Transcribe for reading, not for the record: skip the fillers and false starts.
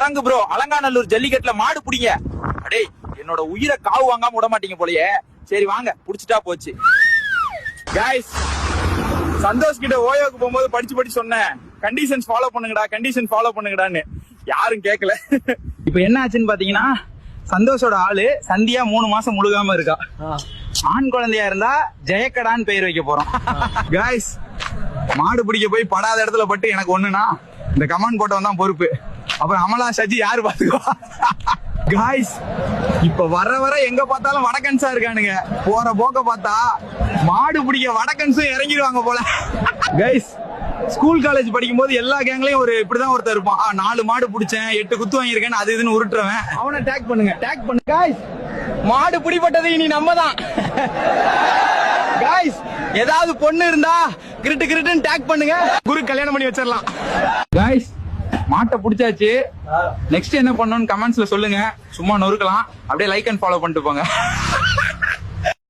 சரங்கு bro, Alanganallur ஜல்லிக்கட்டுல மாடு பிடிங்க. அடே, என்னோட உயிரை காவு வாங்காம விட மாட்டீங்க போலயே. சரி வாங்க, புடிச்சிட்டா போச்சு. கைஸ், சந்தோஷ் கிட்ட ஓயோக்கு போகும்போது படிச்சு சொன்னேன், கண்டிஷன்ஸ் ஃபாலோ பண்ணுங்கடா, கண்டிஷன் ஃபாலோ பண்ணுங்கடான்னு. யாரும் கேட்கல. இப்ப என்ன ஆச்சுன்னு பாத்தீங்கன்னா, சந்தோஷோட ஆளு சந்தியா 3 மாசம் முழுகாம இருக்கா. ஆண் குழந்தையா இருந்தா ஜெயக்கடான்னு பெயர் வைக்க போறோம். கைஸ், மாடு பிடிக்க போய் படாத இடத்துல பட்டு எனக்கு ஒண்ணுனா இந்த கமெண்ட் போட்டவன் தான் பொறுப்பு. அப்புறம் அமலா சஜி யாரு பாத்துக்குவா? காய்ஸ், இப்ப வர எங்க பார்த்தாலும் வடக்கன்ஸா இருக்கானுங்க. போற போக்க பார்த்தா மாடு பிடிக்க வடக்கன்ஸும் இறங்கிடுவாங்க போல. கைஸ், ஸ்கூல் காலேஜ் படிக்கும் போது எல்லா கேங்லயும் இப்படிதான் ஒருத்தர் இருப்பான். 4 மாடு பிடிச்சேன், 8 குத்து வாங்கியிருக்கேன், அது இதுன்னு உருட்டுறவன். அவனை டேக் பண்ணுங்க, டேக் பண்ணுங்க. காய்ஸ், மாடு பிடிப்பட்டது இனி நம்ம தான். காய்ஸ், ஏதாவது பொண்ணு இருந்தா கிரிட்டுன்னு டேக் பண்ணுங்க, குரு கல்யாணம் பண்ணி வச்சிடலாம். காய்ஸ், மாட்டை பிடிச்சாச்சு. நெக்ஸ்ட் என்ன பண்ணணும்னு கமெண்ட்ஸ்ல சொல்லுங்க. சும்மா நொறுக்கலாம், அப்படியே லைக் அண்ட் ஃபாலோ பண்ணிட்டு போங்க.